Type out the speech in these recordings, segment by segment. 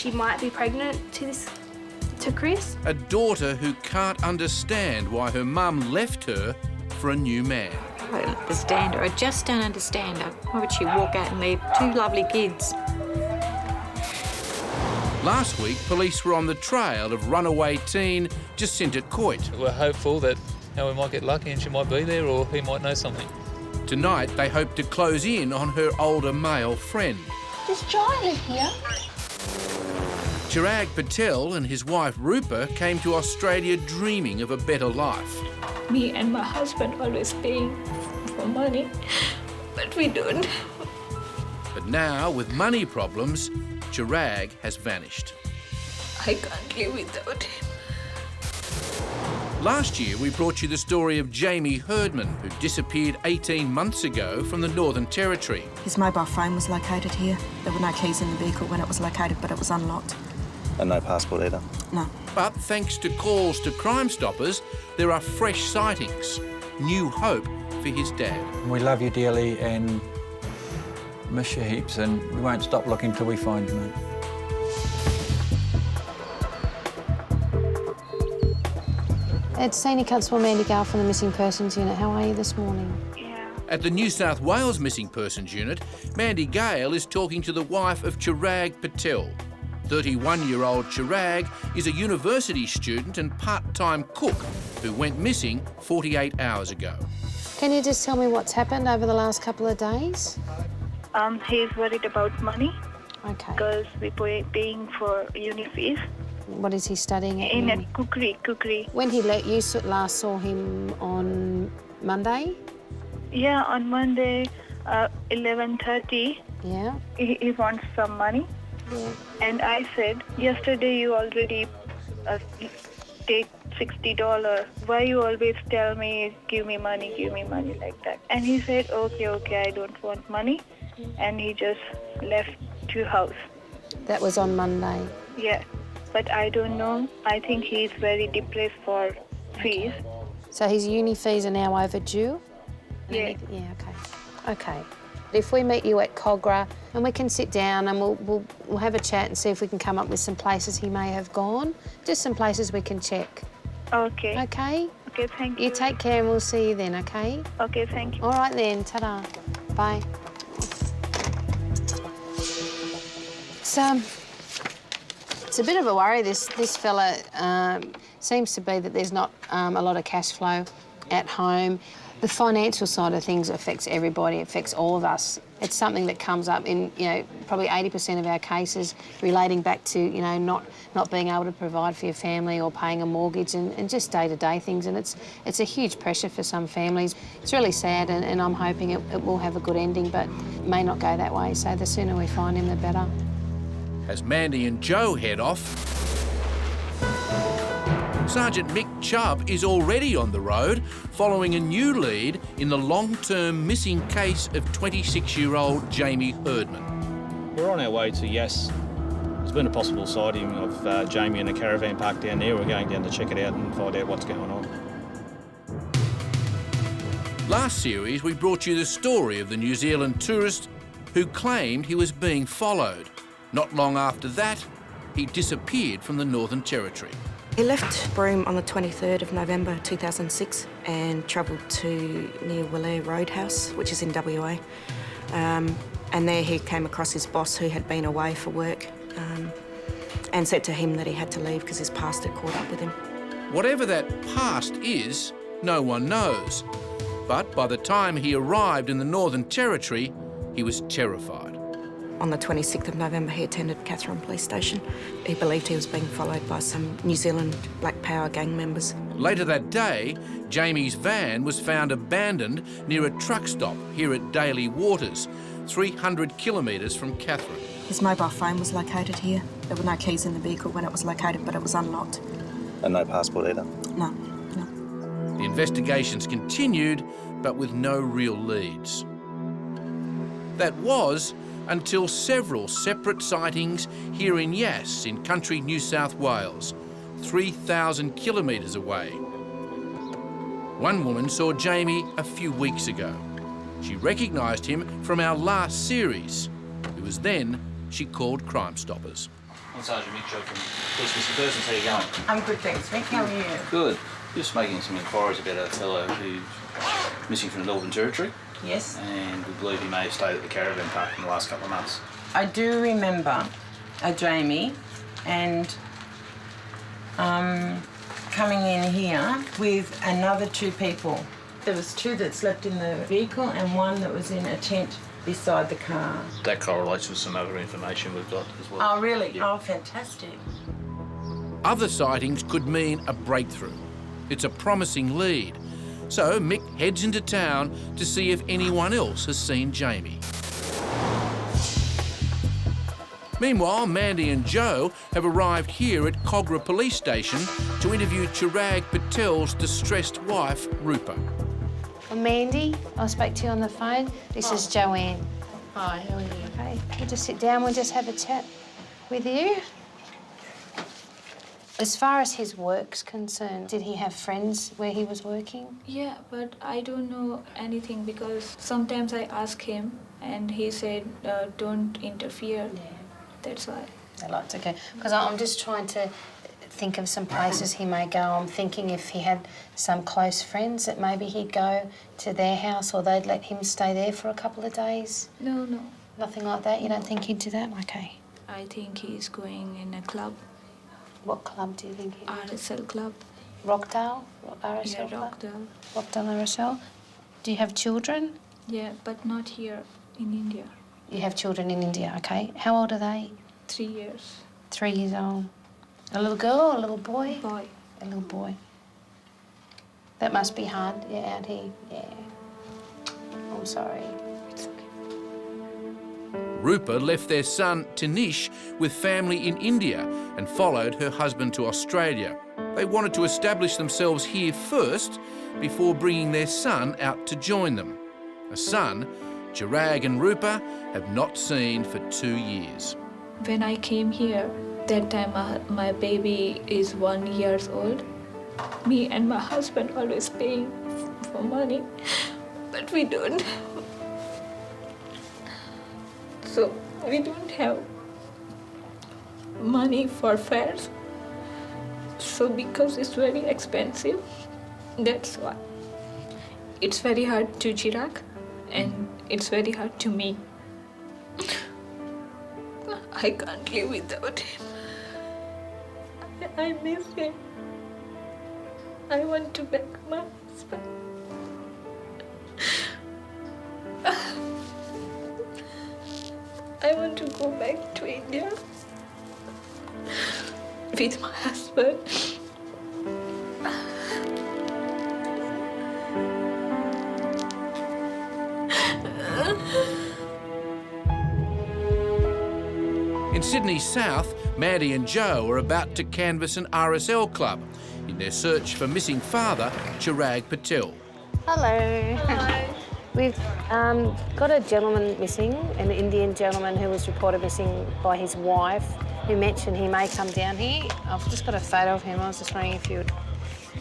she might be pregnant to Chris. A daughter who can't understand why her mum left her for a new man. I don't understand her. I just don't understand her. Why would she walk out and leave two lovely kids? Last week, police were on the trail of runaway teen Jacinta Coit. We're hopeful that we might get lucky and she might be there, or he might know something. Tonight, they hope to close in on her older male friend. Does Joy live here? Chirag Patel and his wife Rupa came to Australia dreaming of a better life. Me and my husband always paying for money, but we don't. But now, with money problems, Chirag has vanished. I can't live without him. Last year, we brought you the story of Jamie Herdman, who disappeared 18 months ago from the Northern Territory. His mobile phone was located here. There were no keys in the vehicle when it was located, but it was unlocked. And no passport either? No. But thanks to calls to Crime Stoppers, there are fresh sightings. New hope for his dad. We love you dearly and miss you heaps, and we won't stop looking till we find you, mate. It's Senior Constable Mandy Gale from the Missing Persons Unit. How are you this morning? At the New South Wales Missing Persons Unit, Mandy Gale is talking to the wife of Chirag Patel. 31-year-old Chirag is a university student and part-time cook who went missing 48 hours ago. Can you just tell me what's happened over the last couple of days? He's worried about money. Okay. Because we're paying for uni fees. What is he studying at? In a cookery. When he last saw him on Monday? Yeah, on Monday, 11:30. Yeah. He wants some money. Yeah. And I said, yesterday you already take $60. Why you always tell me, give me money like that? And he said, okay, I don't want money. And he just left to house. That was on Monday? Yeah, but I don't know. I think he's very depressed for fees. So his uni fees are now overdue? Yeah. Yeah, okay. Okay. If we meet you at Cogra and we can sit down and we'll have a chat and see if we can come up with some places he may have gone. Just some places we can check. Okay. Okay? Okay, thank you. You take care and we'll see you then, okay? Okay, thank you. All right then, ta-da. Bye. It's a bit of a worry, this fella. Seems to be that there's not a lot of cash flow at home. The financial side of things affects everybody, affects all of us. It's something that comes up in, probably 80% of our cases relating back to, not being able to provide for your family or paying a mortgage and just day-to-day things. And it's a huge pressure for some families. It's really sad and I'm hoping it will have a good ending, but it may not go that way. So the sooner we find him, the better. As Mandy and Joe head off, Sergeant Mick Chubb is already on the road, following a new lead in the long-term missing case of 26-year-old Jamie Herdman. We're on our way to Yass. There's been a possible sighting of Jamie in a caravan park down there. We're going down to check it out and find out what's going on. Last series, we brought you the story of the New Zealand tourist who claimed he was being followed. Not long after that, he disappeared from the Northern Territory. He left Broome on the 23rd of November 2006 and travelled to near Willair Roadhouse, which is in WA. And there he came across his boss who had been away for work and said to him that he had to leave because his past had caught up with him. Whatever that past is, no one knows. But by the time he arrived in the Northern Territory, he was terrified. On the 26th of November, he attended Katherine Police Station. He believed he was being followed by some New Zealand Black Power gang members. Later that day, Jamie's van was found abandoned near a truck stop here at Daly Waters, 300 kilometres from Katherine. His mobile phone was located here. There were no keys in the vehicle when it was located, but it was unlocked. And no passport either? No. The investigations continued, but with no real leads. That was until several separate sightings here in Yass in country New South Wales, 3,000 kilometres away. One woman saw Jamie a few weeks ago. She recognised him from our last series. It was then she called Crime Stoppers. Sergeant Mick Joe from Police Missing Persons. How you going? I'm good, thanks, Mick. How are you? Good. Just making some inquiries about a fellow who's missing from the Northern Territory. Yes. And we believe he may have stayed at the caravan park in the last couple of months. I do remember a Jamie and coming in here with another 2 people. There was 2 that slept in the vehicle and 1 that was in a tent beside the car. That correlates with some other information we've got as well. Oh, really? Yeah. Oh, fantastic. Other sightings could mean a breakthrough. It's a promising lead. So Mick heads into town to see if anyone else has seen Jamie. Meanwhile, Mandy and Joe have arrived here at Kogarah Police Station to interview Chirag Patel's distressed wife, Rupa. Mandy, I spoke to you on the phone. This is Joanne. Hi, how are you? Okay, we'll just sit down, we'll just have a chat with you. As far as his work's concerned, did he have friends where he was working? Yeah, but I don't know anything because sometimes I ask him and he said, don't interfere. Yeah. That's why. That's okay. Because I'm just trying to think of some places he may go. I'm thinking if he had some close friends that maybe he'd go to their house or they'd let him stay there for a couple of days. No, no. Nothing like that? You don't think he'd do that? Okay. I think he's going in a club. What club do you think he would? RSL club. Rockdale? RSL Yeah, club? Rockdale. Rockdale RSL. Do you have children? Yeah, but not here in India. You have children in India, okay. How old are they? 3 years. 3 years old. A little girl or a little boy? Boy. A little boy. That must be hard, yeah, out here. Yeah. I'm sorry. It's okay. Rupa left their son, Tanish, with family in India and followed her husband to Australia. They wanted to establish themselves here first before bringing their son out to join them. A son Chirag and Rupa have not seen for 2 years. When I came here, that time my baby is 1 year old. Me and my husband always paying for money, but we don't. So we don't have money for fares. So because it's very expensive, that's why. It's very hard to Chirag and it's very hard to me. I can't live without him. I miss him. I want to back my husband. I want to go back to India with my husband. In Sydney South, Mandy and Joe are about to canvass an RSL club in their search for missing father, Chirag Patel. Hello. Hi. We've got a gentleman missing, an Indian gentleman who was reported missing by his wife, who mentioned he may come down here. I've just got a photo of him. I was just wondering if you would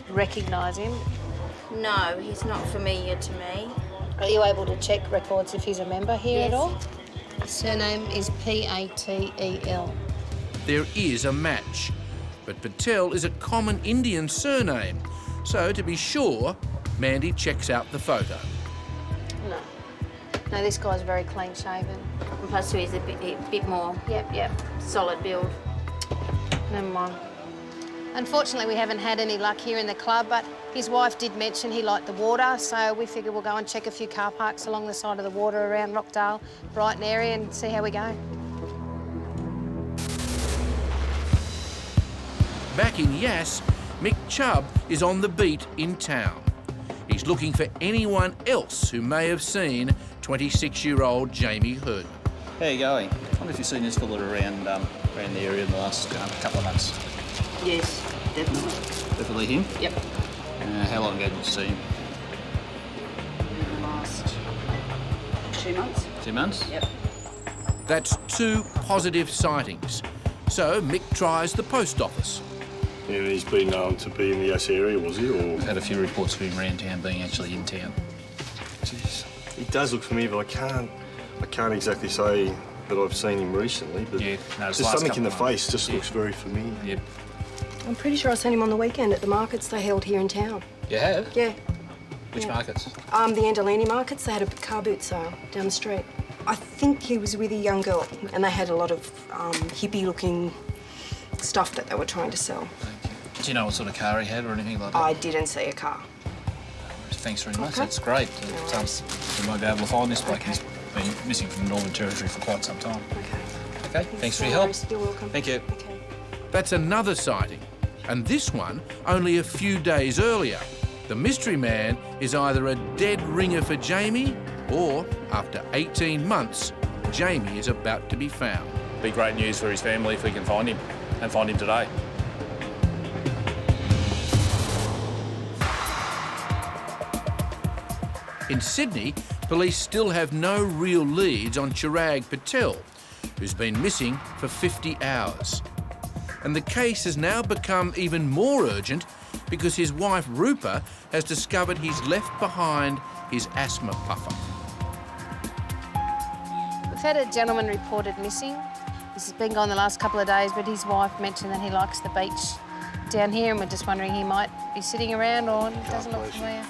recognise him. No, he's not familiar to me. Are you able to check records if he's a member here Yes. at all? His surname is Patel. There is a match, but Patel is a common Indian surname, so to be sure, Mandy checks out the photo. No. No, this guy's very clean-shaven. And plus he's a bit more Yep. solid build. Never mind. Unfortunately, we haven't had any luck here in the club, but his wife did mention he liked the water, so we figure we'll go and check a few car parks along the side of the water around Rockdale, Brighton area, and see how we go. Back in Yass, Mick Chubb is on the beat in town. He's looking for anyone else who may have seen 26-year-old Jamie Hurdman. How you going? I wonder if you've seen this fella around the area in the last couple of months. Yes, definitely. Definitely him? Yep. How long ago did you see him? In the last 2 months. 2 months? Yep. That's 2 positive sightings. So Mick tries the post office. Yeah, he's been known to be in the Yass area, was he? Or We've had a few reports of him around town being actually in town. Jeez, he does look familiar, but I can't exactly say but I've seen him recently. But Yeah, no, it's just last something in the couple of months. face just looks very familiar. Yep. I'm pretty sure I seen him on the weekend at the markets they held here in town. You have? Yeah. Which markets? The Andalini markets, they had a car boot sale down the street. I think he was with a young girl and they had a lot of hippie-looking stuff that they were trying to sell. Do you know what sort of car he had or anything like that? I didn't see a car. Thanks very much. Okay. That's great. We might be able to find this bloke. He's been missing from the Northern Territory for quite some time. Okay. Thanks for your help. You're welcome. Thank you. That's another sighting, and this one only a few days earlier. The mystery man is either a dead ringer for Jamie, or after 18 months, Jamie is about to be found. Be great news for his family if we can find him, and find him today. In Sydney, police still have no real leads on Chirag Patel, who's been missing for 50 hours. And the case has now become even more urgent because his wife Rupa has discovered he's left behind his asthma puffer. We've had a gentleman reported missing. He's been gone the last couple of days, but his wife mentioned that he likes the beach down here, and we're just wondering he might be sitting around or doesn't look familiar.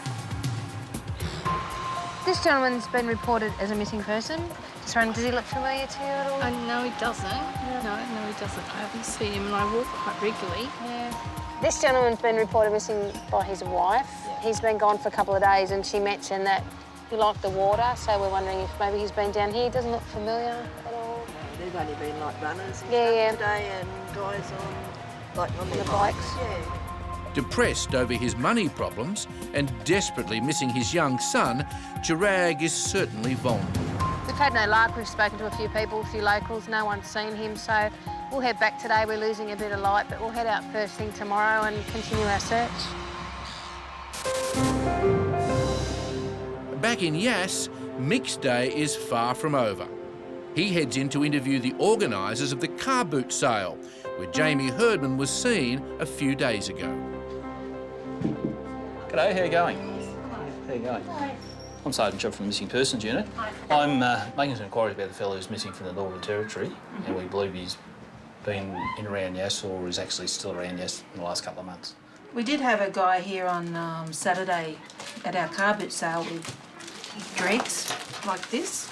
This gentleman's been reported as a missing person. Just wondering, does he look familiar to you at all? No, he doesn't. No, he doesn't. I haven't seen him and I walk quite regularly. Yeah. This gentleman's been reported missing by his wife. Yeah. He's been gone for a couple of days and she mentioned that he liked the water, so we're wondering if maybe he's been down here. He doesn't look familiar at all. No, they've only been like runners and yeah. today and guys on their bikes. Yeah. Depressed over his money problems and desperately missing his young son, Chirag is certainly vulnerable. We've had no luck. We've spoken to a few people, a few locals. No one's seen him, so we'll head back today. We're losing a bit of light, but we'll head out first thing tomorrow and continue our search. Back in Yass, Mick's day is far from over. He heads in to interview the organisers of the car boot sale, where Jamie Herdman was seen a few days ago. G'day, how you going? How you going? I'm Sergeant Chubb from the Missing Persons Unit. I'm making some inquiries about the fellow who's missing from the Northern Territory, and we believe he's been in around Yass or is actually still around Yass in the last couple of months. We did have a guy here on Saturday at our car boot sale with dregs like this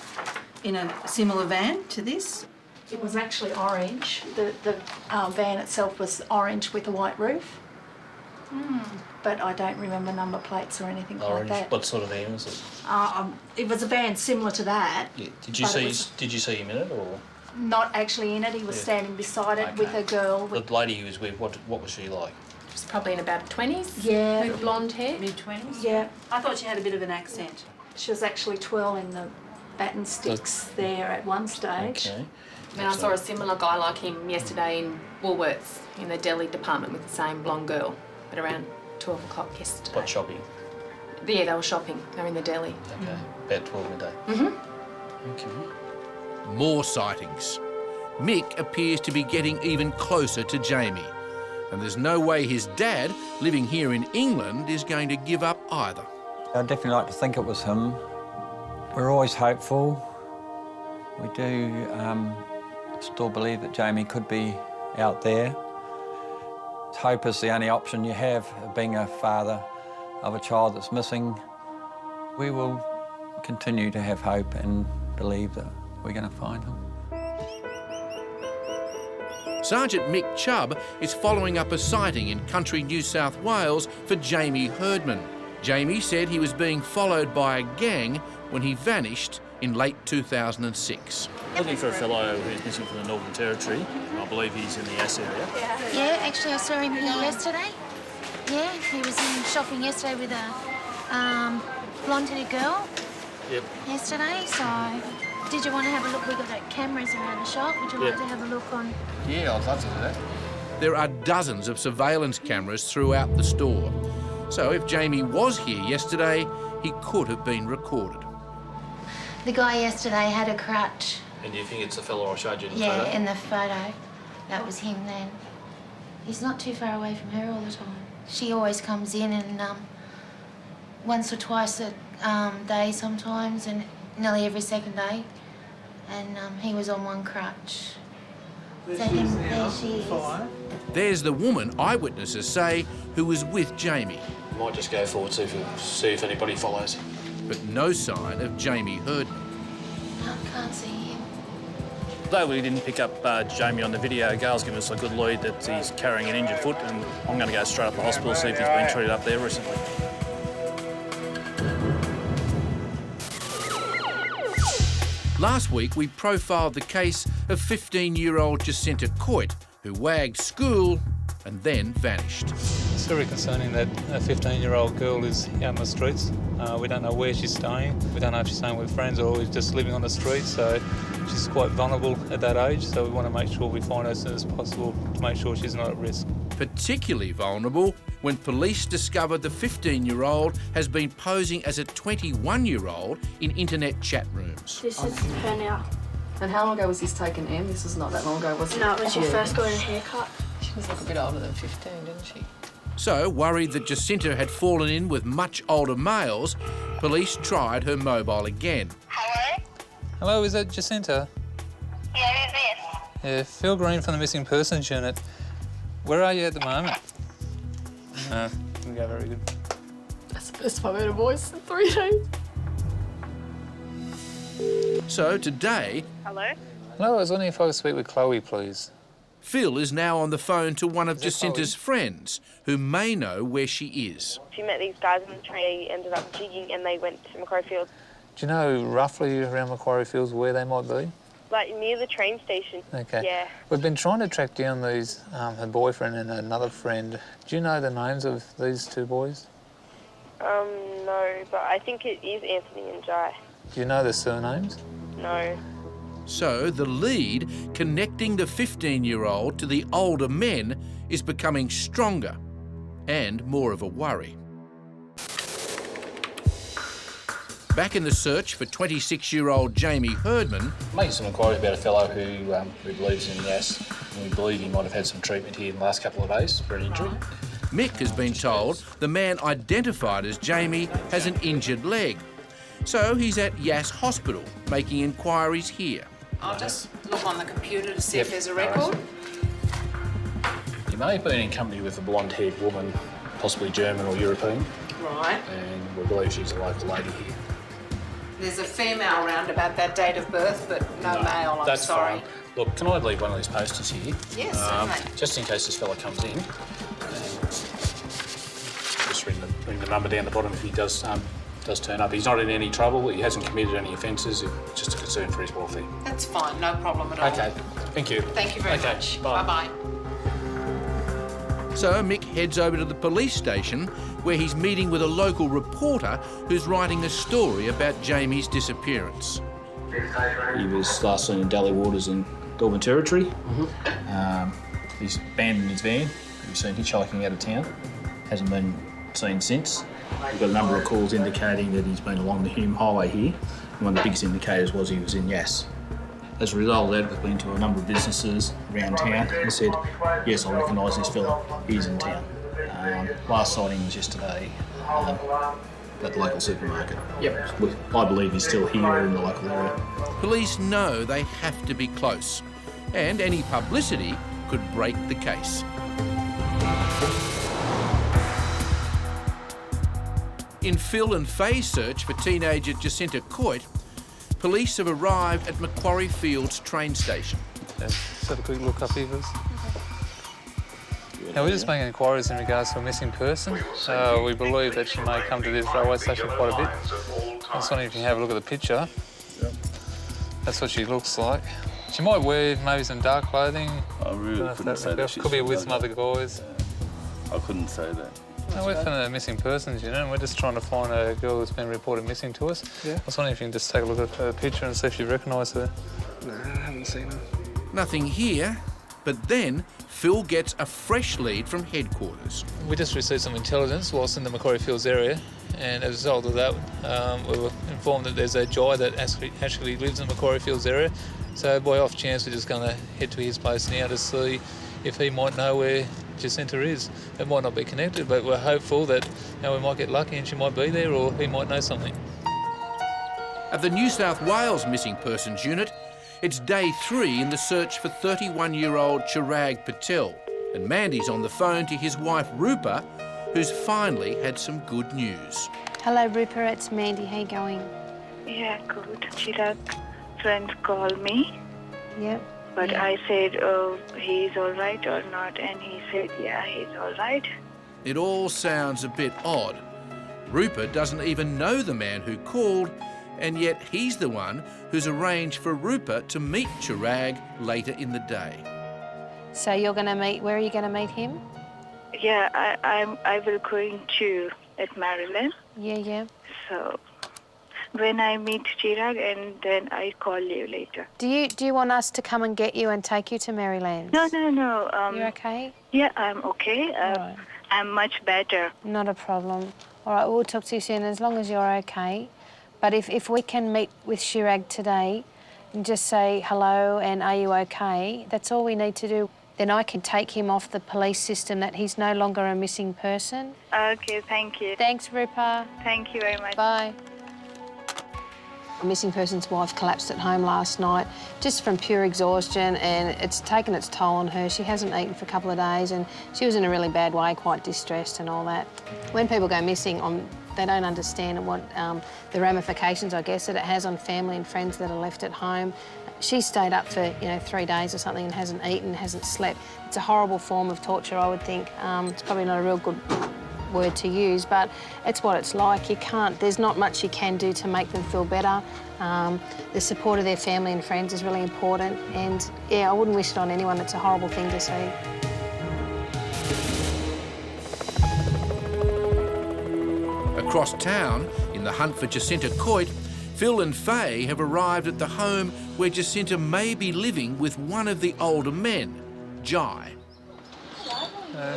in a similar van to this. It was actually orange. The van itself was orange with a white roof. But I don't remember number plates or anything Orange. like that. What sort of van was it? It was a van similar to that. Yeah. Did you see him in it or? Not actually in it. He was standing beside it with a girl. The lady he was with, what was she like? She was probably in about 20s. Yeah. With blonde hair. Mid-20s? Yeah. I thought she had a bit of an accent. She was actually twirling the baton sticks there at one stage. Okay. And I saw a similar guy like him yesterday in Woolworths in the deli department with the same blonde girl, but around 12 o'clock yesterday. What, shopping? Yeah, they were shopping. They were in the deli. Okay. About 12 midday. Okay. More sightings. Mick appears to be getting even closer to Jamie, and there's no way his dad, living here in England, is going to give up either. I'd definitely like to think it was him. We're always hopeful. We do still believe that Jamie could be out there. Hope is the only option you have, being a father of a child that's missing. We will continue to have hope and believe that we're going to find him. Sergeant Mick Chubb is following up a sighting in country New South Wales for Jamie Herdman. Jamie said he was being followed by a gang when he vanished in late 2006. Looking for a fellow who's missing from the Northern Territory. I believe he's in the Yass area. Yeah, actually I saw him here yesterday. Yeah, he was in shopping yesterday with a blonde-headed girl. Yep. Yesterday, so did you want to have a look? We've got cameras around the shop. Would you like to have a look on? Yeah, I'd love to do that. There are dozens of surveillance cameras throughout the store. So if Jamie was here yesterday, he could have been recorded. The guy yesterday had a crutch. And do you think it's the fellow I showed you in the Yeah, photo? in the photo. That was him then. He's not too far away from her all the time. She always comes in and once or twice a day sometimes, and nearly every second day. and he was on one crutch. So I think there she is. There's the woman eyewitnesses say who was with Jamie. Might just go forward, see if anybody follows him. But no sign of Jamie Herdman. Can't see him. Though we didn't pick up Jamie on the video, Gail's given us a good lead that he's carrying an injured foot, and I'm going to go straight up to the hospital, see if he's been treated up there recently. Last week, we profiled the case of 15-year-old Jacinta Coit, who wagged school and then vanished. It's very concerning that a 15-year-old girl is out in the streets. We don't know where she's staying. We don't know if she's staying with friends or just living on the street, so she's quite vulnerable at that age, so we want to make sure we find her as soon as possible to make sure she's not at risk. Particularly vulnerable when police discovered the 15-year-old has been posing as a 21-year-old in internet chat rooms. This is her now. And how long ago was this taken, Em? This was not that long ago, was it? No, it was your first got a haircut. She does look a bit older than 15, doesn't she? So, worried that Jacinta had fallen in with much older males, police tried her mobile again. Hello, is that Jacinta? Yeah, who's this? Yeah, Phil Green from the Missing Persons Unit. Where are you at the moment? Didn't go very good. That's the first time I've heard a voice in 3 days. So today... Hello? Hello, I was wondering if I could speak with Chloe, please. Phil is now on the phone to one of Jacinta's friends, who may know where she is. She met these guys in the train, ended up jigging, and they went to Macquarie Fields. Do you know roughly around Macquarie Fields where they might be? Like near the train station. Okay. Yeah. We've been trying to track down these, her boyfriend and another friend. Do you know the names of these two boys? No, but I think it is Anthony and Jai. Do you know their surnames? No. So the lead connecting the 15-year-old to the older men is becoming stronger and more of a worry. Back in the search for 26-year-old Jamie Herdman... Making some inquiries about a fellow who believes in Yass, and we believe he might have had some treatment here in the last couple of days for an injury. Mick has been told the man identified as Jamie has an injured leg. So he's at Yass Hospital, making inquiries here. I'll just look on the computer to see if there's a record. He may have been in company with a blonde-haired woman, possibly German or European. Right. And we believe she's a local lady here. There's a female round about that date of birth, but no male, I'm sorry. Fine. Look, can I leave one of these posters here? Yes, certainly. Just in case this fella comes in. Just ring the number down the bottom if he does turn up. He's not in any trouble, he hasn't committed any offences, it's just a concern for his welfare. That's fine, no problem at all. Okay, thank you. Thank you very much. Bye-bye. So Mick heads over to the police station where he's meeting with a local reporter who's writing a story about Jamie's disappearance. He was last seen in Daly Waters in Northern Territory. He's abandoned his van. He was seen hitchhiking out of town. Hasn't been seen since. We've got a number of calls indicating that he's been along the Hume Highway here. And one of the biggest indicators was he was in Yass. As a result of that, we've been to a number of businesses around town and said, yes, I recognise this fella, he's in town. Last sighting was yesterday at the local supermarket. Yep. I believe he's still here in the local area. Police know they have to be close, and any publicity could break the case. In Phil and Faye's search for teenager Jacinta Coit, police have arrived at Macquarie Fields train station. Let's have a quick look up here, please. Now, we're just making inquiries in regards to a missing person. We believe that she may come to this railway station quite a bit. I was wondering if you can have a look at the picture. Yep. That's what she looks like. She might wear maybe some dark clothing. I really couldn't say that. Could be with some other guys. I couldn't say that. No, we're from the missing persons, you know, and we're just trying to find a girl who's been reported missing to us. Yeah. I was wondering if you can just take a look at her picture and see if you recognise her. No, I haven't seen her. Nothing here, but then Phil gets a fresh lead from headquarters. We just received some intelligence whilst in the Macquarie Fields area, and as a result of that, we were informed that there's a Jai that actually lives in the Macquarie Fields area. So by off chance, we're just going to head to his place now to see if he might know where Jacinta is. It might not be connected, but we're hopeful that we might get lucky and she might be there, or he might know something. At the New South Wales Missing Persons Unit, It's day 3 in the search for 31-year-old Chirag Patel, and Mandy's on the phone to his wife Rupa, who's finally had some good news. Hello, Rupa, it's Mandy. How you going? Yeah, good. Chirag friends called me. Yep. But yeah. I said, oh, he's all right or not, and he said, yeah, he's all right. It all sounds a bit odd. Rupa doesn't even know the man who called, and yet he's the one who's arranged for Rupa to meet Chirag later in the day. So you're going to meet, where are you going to meet him? Yeah, I will going to at Maryland. Yeah. So when I meet Chirag, and then I call you later. Do you want us to come and get you and take you to Maryland? No. You're okay? Yeah, I'm okay. Right. I'm much better. Not a problem. All right, we'll talk to you soon as long as you're okay. But if we can meet with Chirag today and just say hello and are you okay, that's all we need to do. Then I can take him off the police system that he's no longer a missing person. Okay, thank you. Thanks, Rupa. Thank you very much. Bye. A missing person's wife collapsed at home last night just from pure exhaustion, and it's taken its toll on her. She hasn't eaten for a couple of days and she was in a really bad way, quite distressed and all that. When people go missing, they don't understand what the ramifications, I guess, that it has on family and friends that are left at home. She stayed up for 3 days or something and hasn't eaten, hasn't slept. It's a horrible form of torture, I would think. It's probably not a real good word to use, but it's what it's like. There's not much you can do to make them feel better. The support of their family and friends is really important, and yeah, I wouldn't wish it on anyone. It's a horrible thing to see. Across town, in the hunt for Jacinta Coit, Phil and Faye have arrived at the home where Jacinta may be living with one of the older men, Jai.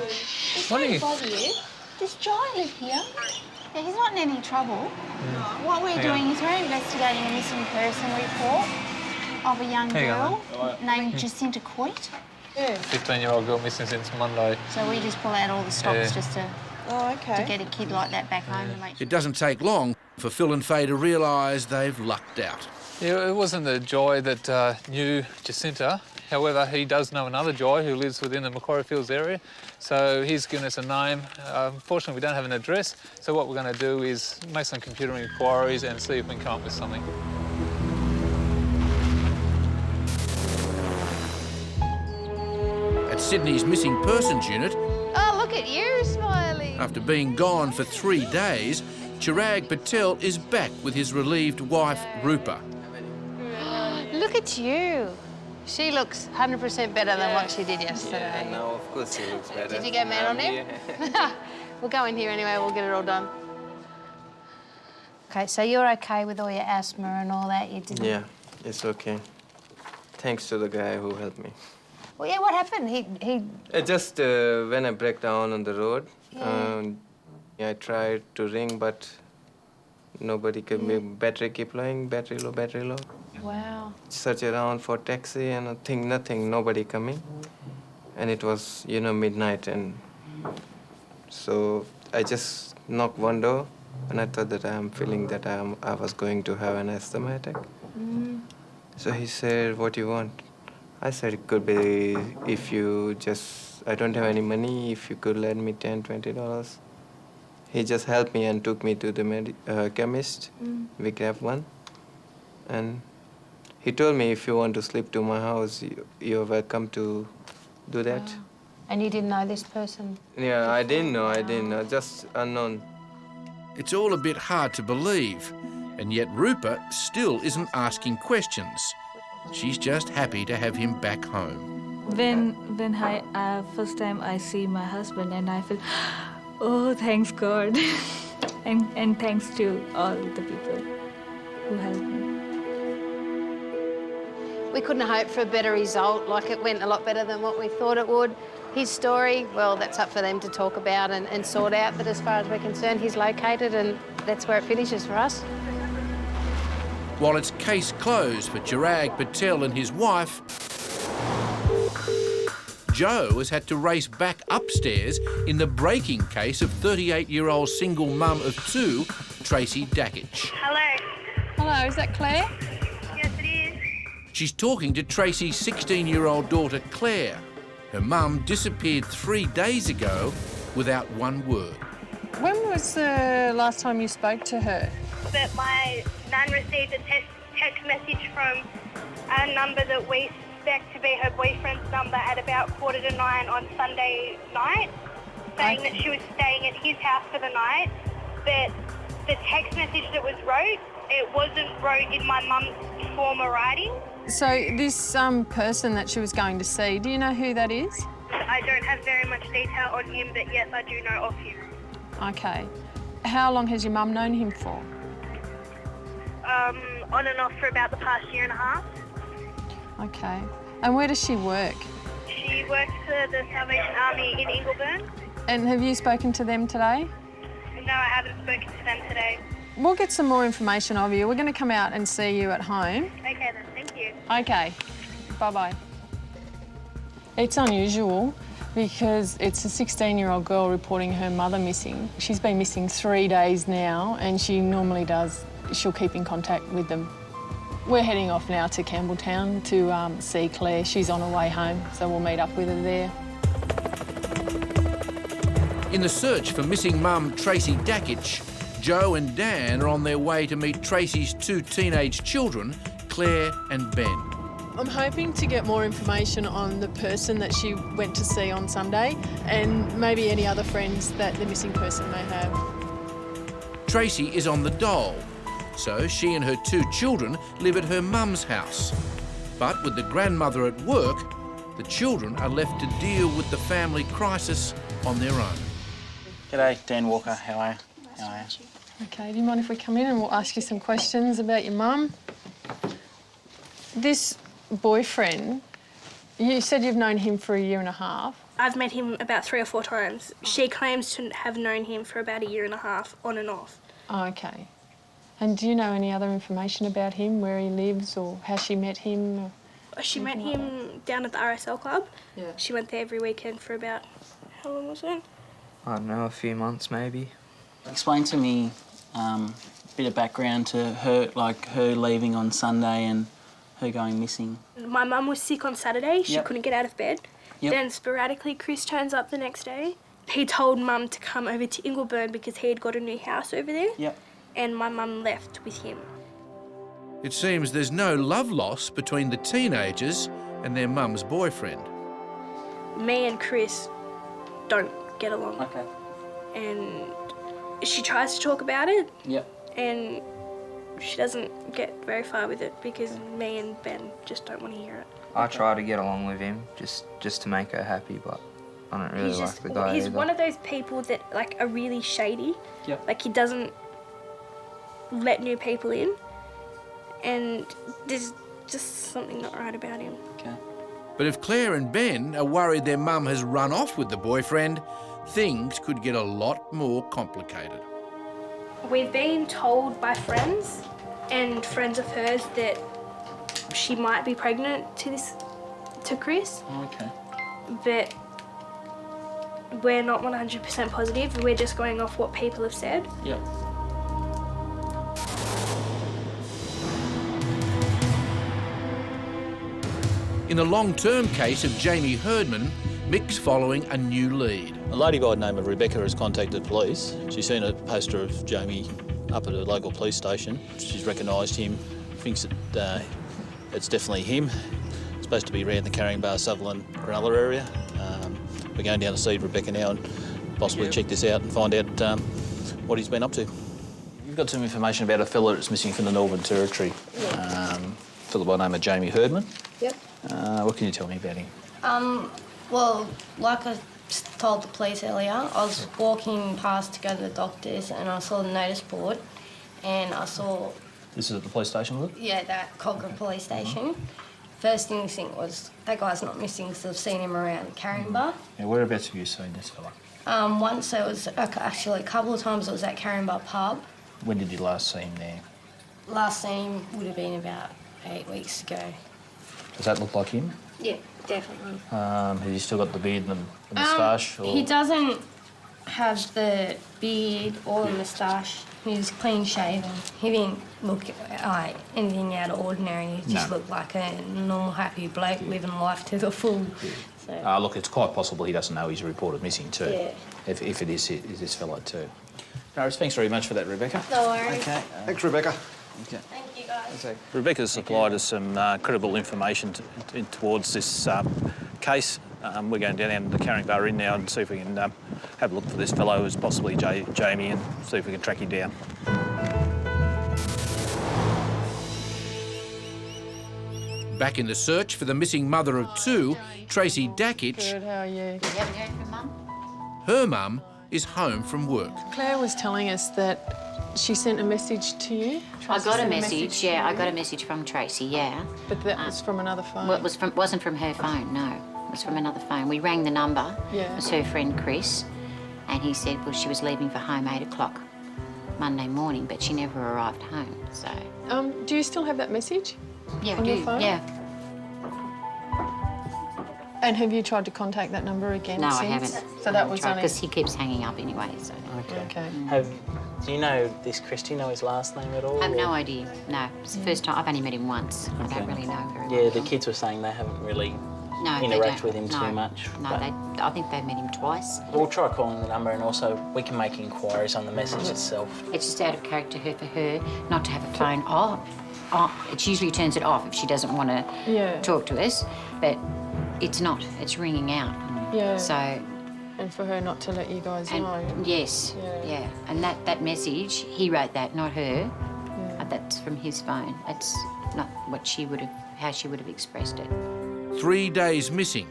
Sorry to bother you. Does Jai live here? Yeah, he's not in any trouble. What we're doing is we're investigating a missing person report of a young girl named Jacinta Coit. 15-year-old girl missing since Monday. So we just pull out all the stops just to get a kid like that back home. To make sure. It doesn't take long for Phil and Faye to realise they've lucked out. Yeah, it wasn't the Jai that knew Jacinta. However, he does know another Jai who lives within the Macquarie Fields area, so he's given us a name. Unfortunately, we don't have an address, so what we're going to do is make some computer inquiries and see if we can come up with something. At Sydney's Missing Persons Unit, Oh, look at you, Smiley. after being gone for 3 days, Chirag Patel is back with his relieved wife, Rupa. Look at you. She looks 100% better than what she did yesterday. Yeah, no, of course she looks better. Did you go mad on him? Yeah. We'll go in here anyway, we'll get it all done. Okay, so you're okay with all your asthma and all that? You didn't... Yeah, it's okay. Thanks to the guy who helped me. Well, yeah, what happened? He... Just when I break down on the road, I tried to ring, but nobody could. Battery keep blowing, battery low. Wow. Search around for taxi and I think nothing, nobody coming. And it was, midnight, and so I just knocked one door and I thought that I'm feeling that I was going to have an asthma attack. So he said, what do you want? I said, it could be if you just, I don't have any money, if you could lend me $10, $20. He just helped me and took me to the chemist. We grabbed one. And he told me, if you want to sleep to my house, you're welcome to do that. Wow. And you didn't know this person? Yeah, I didn't know, just unknown. It's all a bit hard to believe, and yet Rupa still isn't asking questions. She's just happy to have him back home. When I first time I see my husband and I feel, oh, thanks God, and thanks to all the people who helped me. We couldn't hope for a better result. Like, it went a lot better than what we thought it would. His story, well, that's up for them to talk about and sort out, but as far as we're concerned, he's located and that's where it finishes for us. While it's case closed for Chirag Patel and his wife, Joe has had to race back upstairs in the breaking case of 38-year-old single mum of 2, Tracy Dackich. Hello. Hello, is that Claire? Yes, it is. She's talking to Tracy's 16-year-old daughter, Claire. Her mum disappeared 3 days ago without one word. When was the last time you spoke to her? That my nan received a text message from a number that we suspect to be her boyfriend's number at about 8:45 on Sunday night, saying that she was staying at his house for the night. But the text message that was wrote, it wasn't wrote in my mum's former writing. So this person that she was going to see, do you know who that is? I don't have very much detail on him, but yes, I do know of him. Okay. How long has your mum known him for? On and off for about the past 1.5 years. Okay. And where does she work? She works for the Salvation Army in Ingleburn. And have you spoken to them today? No, I haven't spoken to them today. We'll get some more information of you. We're going to come out and see you at home. Okay then, thank you. Okay. Bye-bye. It's unusual because it's a 16-year-old girl reporting her mother missing. She's been missing 3 days now, and she normally does. She'll keep in contact with them. We're heading off now to Campbelltown to see Claire. She's on her way home, so we'll meet up with her there. In the search for missing mum Tracy Dakich, Joe and Dan are on their way to meet Tracy's 2 teenage children, Claire and Ben. I'm hoping to get more information on the person that she went to see on Sunday and maybe any other friends that the missing person may have. Tracy is on the dole, so she and her 2 children live at her mum's house. But with the grandmother at work, the children are left to deal with the family crisis on their own. G'day, Dan Walker. How are you? How are you? Okay, do you mind if we come in and we'll ask you some questions about your mum? This boyfriend, you said you've known him for 1.5 years. I've met him about 3 or 4 times. She claims to have known him for about 1.5 years, on and off. Oh, okay. And do you know any other information about him, where he lives or how she met him? Or she met him down at the RSL club. Yeah. She went there every weekend for about, how long was it? I don't know, a few months maybe. Explain to me a bit of background to her, like her leaving on Sunday and her going missing. My mum was sick on Saturday. She couldn't get out of bed. Yep. Then sporadically Chris turns up the next day. He told Mum to come over to Ingleburn because he had got a new house over there. Yep. And my mum left with him. It seems there's no love loss between the teenagers and their mum's boyfriend. Me and Chris don't get along. Okay. And she tries to talk about it. Yep. And she doesn't get very far with it because me and Ben just don't want to hear it. I try to get along with him just to make her happy, but I don't really like the guy He's either. one of those people that like are really shady. Yep. Like he doesn't let new people in, and there's just something not right about him. Okay. But if Claire and Ben are worried their mum has run off with the boyfriend, things could get a lot more complicated. We've been told by friends and friends of hers that she might be pregnant to Chris. Okay. But we're not 100% positive. We're just going off what people have said. Yep. In a long-term case of Jamie Herdman, Mick's following a new lead. A lady by the name of Rebecca has contacted police. She's seen a poster of Jamie up at a local police station. She's recognised him, thinks that it's definitely him. It's supposed to be around the Carrying Bar, Sutherland, Cronulla area. We're going down to see Rebecca now and possibly check this out and find out what he's been up to. You've got some information about a fella that's missing from the Northern Territory. Fella by the name of Jamie Herdman. Yep. What can you tell me about him? Well, like I told the police earlier, I was walking past to go to the doctor's and I saw the notice board and I saw... This is at the police station, was it? Yeah, that Cogra police station. First instinct was that guy's not missing because I've seen him around Carrying Bar. Yeah, whereabouts have you seen this fella? Once it was, actually a couple of times it was at Carrying Bar pub. When did you last see him there? Last seen him would have been about 8 weeks ago. Does that look like him? Yeah, definitely. Has he still got the beard and the moustache? He doesn't have the beard or the moustache. He was clean shaven. He didn't look like anything out of ordinary. He just No. looked like a normal, happy bloke living life to the full. So, Look, it's quite possible he doesn't know he's reported missing too. Yeah. If it is this fellow too. No worries, thanks very much for that, Rebecca. No worries. Okay. Thanks, Rebecca. Okay. Thank you, guys. Okay. Rebecca's supplied us some credible information towards this case. We're going down to the Carrying Bar Inn now and see if we can have a look for this fellow who's possibly Jamie and see if we can track him down. Back in the search for the missing mother of two, Tracy Dakich, Good, how are you? You haven't heard from Mum? her mum is home from work. Claire was telling us that she sent a message to you. I Tracy got a sent message, to yeah, I you. got a message from Tracy, yeah. But that was from another phone. Well, it wasn't from her phone, no. It was from another phone. We rang the number. Yeah. It was her friend Chris, and he said, well, she was leaving for home 8 o'clock Monday morning, but she never arrived home, so... Do you still have that message? Yeah, on I your do, phone? yeah. And have you tried to contact that number again No, since? I haven't. So that was only... Because he keeps hanging up anyway, so... Okay. Do you know this Chris? Do you know his last name at all? I have no or- idea, no. It's the first time, I've only met him once. I don't really know very well. Yeah, the kids were saying they haven't really No, they interacted don't. with him No, too much. No, but I think they've met him twice. we'll try calling the number, and also we can make inquiries on the message itself. It's just out of character for her not to have a phone off. It usually turns it off if she doesn't want to talk to us, but it's not. It's ringing out. Yeah. So... And for her not to let you guys know. Yes, yeah. And that message, he wrote that, not her. That's from his phone. That's not what how she would have expressed it. 3 days missing,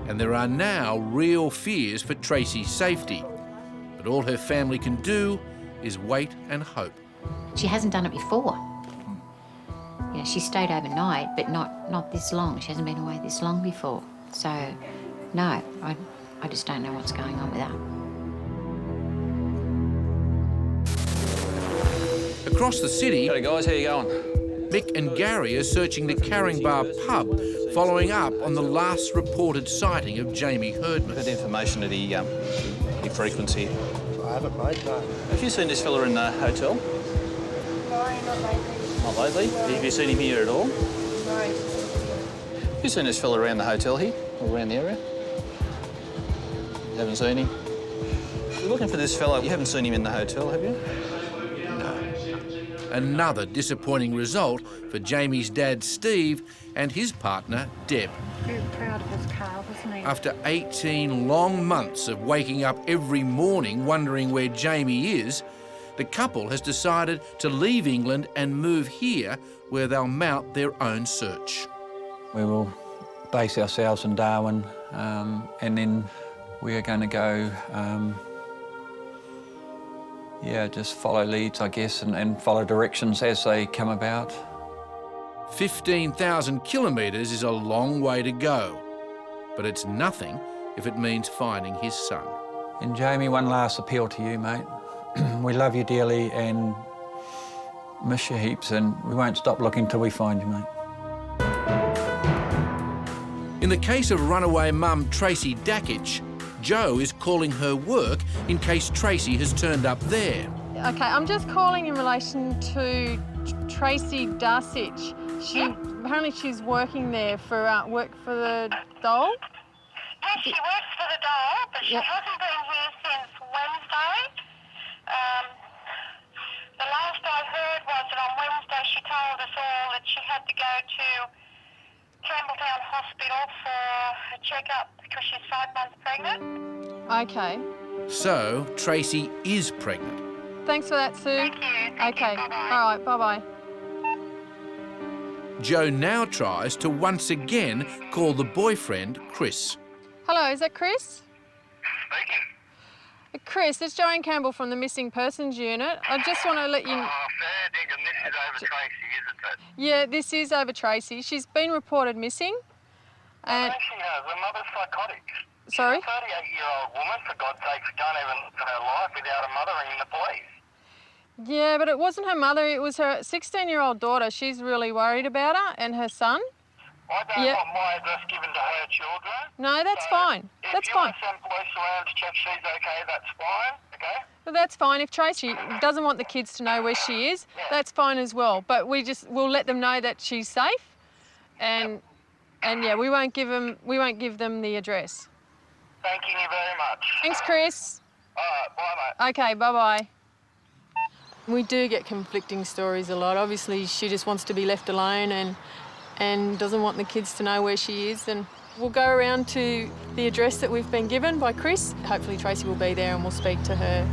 and there are now real fears for Tracy's safety. But all her family can do is wait and hope. She hasn't done it before. You know, she stayed overnight, but not this long. She hasn't been away this long before. So, no, I just don't know what's going on with her. Across the city... Hey guys, how you going? Mick and Gary are searching the Carrying Bar pub, following up on the last reported sighting of Jamie Herdman. Had information that he frequents here. I haven't, mate, no. Have you seen this fella in the hotel? No, not lately. Not lately? Have you seen him here at all? No. Have you seen this fella around the hotel here, or around the area? You haven't seen him? You're looking for this fella. You haven't seen him in the hotel, have you? Another disappointing result for Jamie's dad, Steve, and his partner, Deb. Very proud of his car, wasn't he? After 18 long months of waking up every morning wondering where Jamie is, the couple has decided to leave England and move here, where they'll mount their own search. We will base ourselves in Darwin, and then we are going to go, just follow leads, I guess, and follow directions as they come about. 15,000 kilometres is a long way to go, but it's nothing if it means finding his son. And Jamie, one last appeal to you, mate. We love you dearly and miss you heaps, and we won't stop looking till we find you, mate. In the case of runaway mum Tracy Dakich, Joe is calling her work in case Tracy has turned up there. Okay, I'm just calling in relation to Tracy Darcich. Apparently she's working there for work for the doll. Yes, she works for the doll, but she hasn't been here since Wednesday. The last I heard was that on Wednesday she told us all that she had to go to Campbelltown Hospital for a checkup because she's 5 months pregnant. Okay. So Tracy is pregnant. Thanks for that, Sue. Thank you. Okay. Bye-bye. All right, bye-bye. Joe now tries to once again call the boyfriend, Chris. Hello, is that Chris? Chris, it's Joanne Campbell from the Missing Persons Unit. I just want to let you... fair dinkum, this is over Tracy, isn't it? Yeah, this is over Tracy. She's been reported missing. And... No, she has. Her mother's psychotic. Sorry? She's a 38-year-old woman, for God's sake, can't even live her life without a mother ringing the police. Yeah, but it wasn't her mother, it was her 16-year-old daughter. She's really worried about her and her son. I don't want my address given to her children. No, that's fine. That's fine. If you want to send police around to check she's okay, that's fine. Okay, Well, that's fine. If Tracy doesn't want the kids to know where she is, that's fine as well. But we'll let them know that she's safe, and yeah, we won't give them the address. Thanking you very much. Thanks, Chris. All right, bye, mate. Okay, bye-bye. We do get conflicting stories a lot. Obviously, she just wants to be left alone and doesn't want the kids to know where she is. And we'll go around to the address that we've been given by Chris. Hopefully Tracy will be there and we'll speak to her.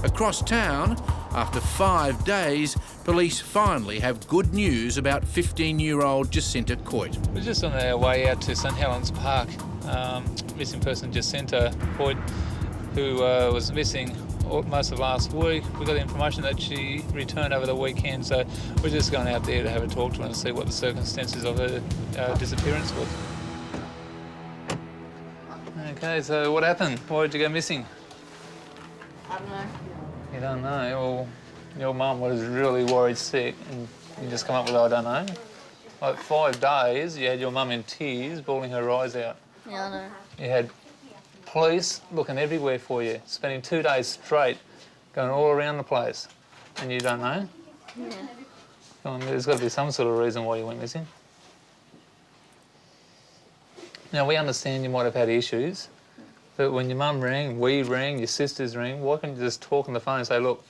Across town, after 5 days, police finally have good news about 15-year-old Jacinta Coit. We're just on our way out to St Helens Park. Missing person Jacinta Coit, who was missing most of last week. We got the information that she returned over the weekend, so we're just going out there to have a talk to her and see what the circumstances of her disappearance was. Okay, so what happened? Why did you go missing? I don't know. You don't know? Well, your mum was really worried sick and you just come up with, I don't know. Like 5 days, you had your mum in tears, bawling her eyes out. Yeah, I know. You had police looking everywhere for you, spending 2 days straight, going all around the place, and you don't know? Yeah. Come on, there's got to be some sort of reason why you went missing. Now, we understand you might have had issues, but when your mum rang, we rang, your sisters rang, why can't you just talk on the phone and say, look,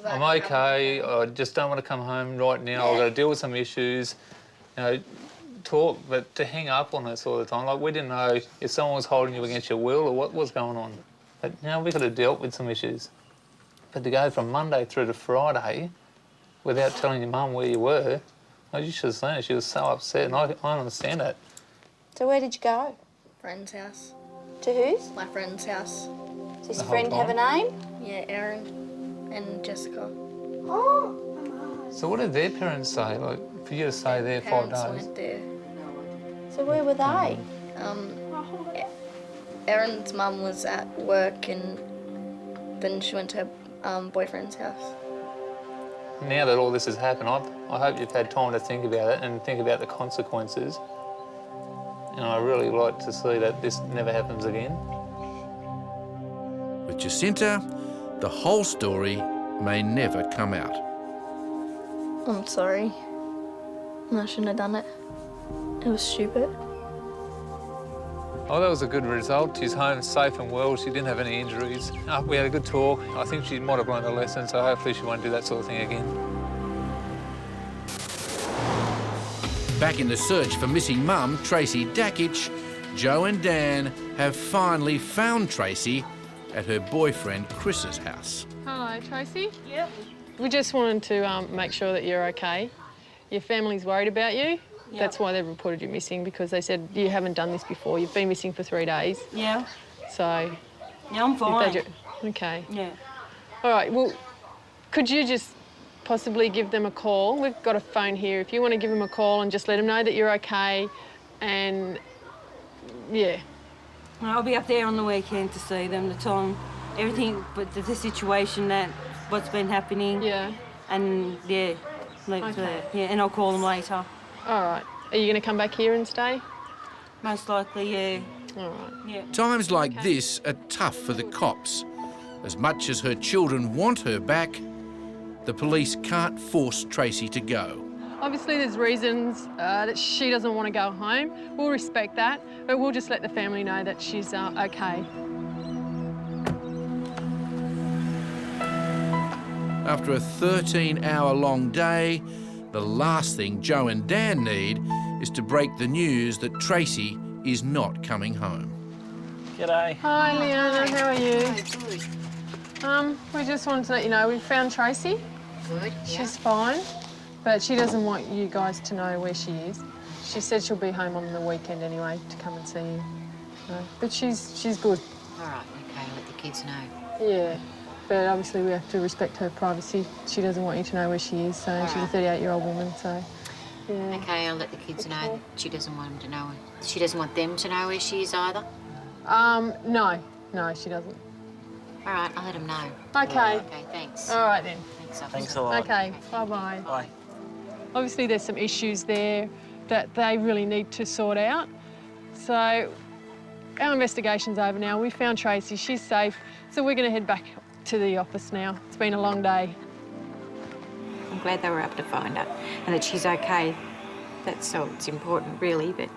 I'm okay, I just don't want to come home right now, I've got to deal with some issues, you know, talk, but to hang up on us all the time, like we didn't know if someone was holding you against your will or what was going on. But now we could have dealt with some issues. But to go from Monday through to Friday without telling your mum where you were, well, you should have seen it. She was so upset, and I understand that. So where did you go? Friend's house. To whose? My friend's house. Does his friend have a name? Yeah, Erin and Jessica. So what did their parents say, like, for you to stay there 5 Parents days? went there. So where were they? Erin's mum was at work and then she went to her boyfriend's house. Now that all this has happened, I hope you've had time to think about it and think about the consequences. And I really like to see that this never happens again. With Jacinta, the whole story may never come out. I'm sorry. I shouldn't have done it. It was stupid. Oh, that was a good result. She's home safe and well. She didn't have any injuries. We had a good talk. I think she might have learned a lesson, so hopefully she won't do that sort of thing again. Back in the search for missing mum, Tracy Dakich, Joe and Dan have finally found Tracy at her boyfriend Chris's house. Hello, Tracy. Yep. We just wanted to make sure that you're okay. Your family's worried about you. Yep. That's why they've reported you missing, because they said you haven't done this before. You've been missing for 3 days. Yeah. So... Yeah, I'm fine. Okay. Yeah. All right, well, could you just possibly give them a call? We've got a phone here. If you want to give them a call and just let them know that you're okay and, yeah. I'll be up there on the weekend to see them, the time, everything, but the situation that, what's been happening. Yeah. And, yeah, leave it there. Yeah, and I'll call them later. All right. Are you going to come back here and stay? Most likely, yeah. All right. Yeah. Times like this are tough for the cops. As much as her children want her back, the police can't force Tracy to go. Obviously, there's reasons that she doesn't want to go home. We'll respect that, but we'll just let the family know that she's okay. After a 13-hour-long day, the last thing Joe and Dan need is to break the news that Tracy is not coming home. G'day. Hi, Leona. How are you? Good. We just wanted to let you know we found Tracy. Good. She's fine, but she doesn't want you guys to know where she is. She said she'll be home on the weekend anyway to come and see you. But she's good. All right, okay, I'll let the kids know. Yeah, but obviously we have to respect her privacy. She doesn't want you to know where she is, so she's a 38-year-old woman, so, yeah. Okay, I'll let the kids know that she doesn't want them to know. She doesn't want them to know where she is either? No, she doesn't. All right, I'll let them know. Okay. Okay, thanks. All right then. Thanks, officer. Thanks a lot. Okay, bye-bye. Bye. Obviously there's some issues there that they really need to sort out. So our investigation's over now. We found Tracy, she's safe, so we're going to head back to the office now. It's been a long day. I'm glad they were able to find her and that she's okay. That's all it's important, really, but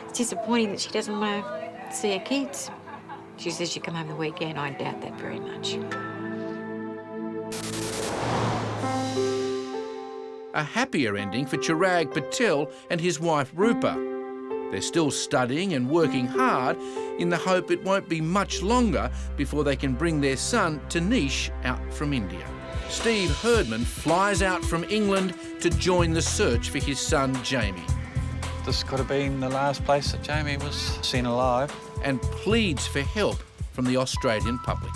it's disappointing that she doesn't want to see her kids. She says she'd come home the weekend. I doubt that very much. A happier ending for Chirag Patel and his wife Rupa. They're still studying and working hard in the hope it won't be much longer before they can bring their son Tanish out from India. Steve Herdman flies out from England to join the search for his son Jamie. This could have been the last place that Jamie was seen alive. And pleads for help from the Australian public.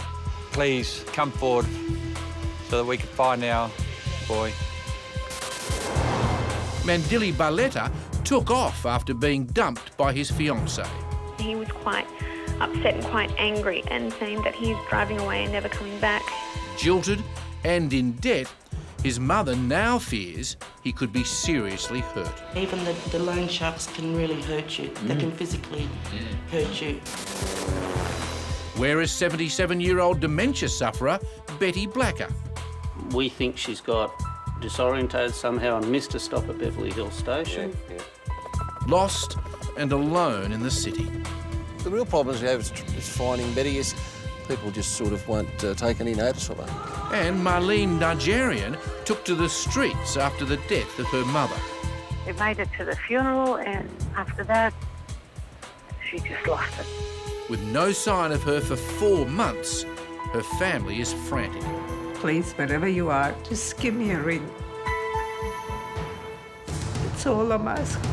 Please come forward so that we can find our boy. Mandili Barletta took off after being dumped by his fiancée. He was quite upset and quite angry and saying that he's driving away and never coming back. Jilted and in debt, his mother now fears he could be seriously hurt. Even the loan sharks can really hurt you. They can physically hurt you. Whereas 77-year-old dementia sufferer Betty Blacker. We think she's got disorientated somehow and missed a stop at Beverly Hills Station. Lost and alone in the city. The real problem we have is finding Betty. Is people just sort of won't take any notice of her. And Marlene Nigerian took to the streets after the death of her mother. We made it to the funeral, and after that, she just lost it. With no sign of her for 4 months, her family is frantic. Please, wherever you are, just give me a ring. It's all I'm asking.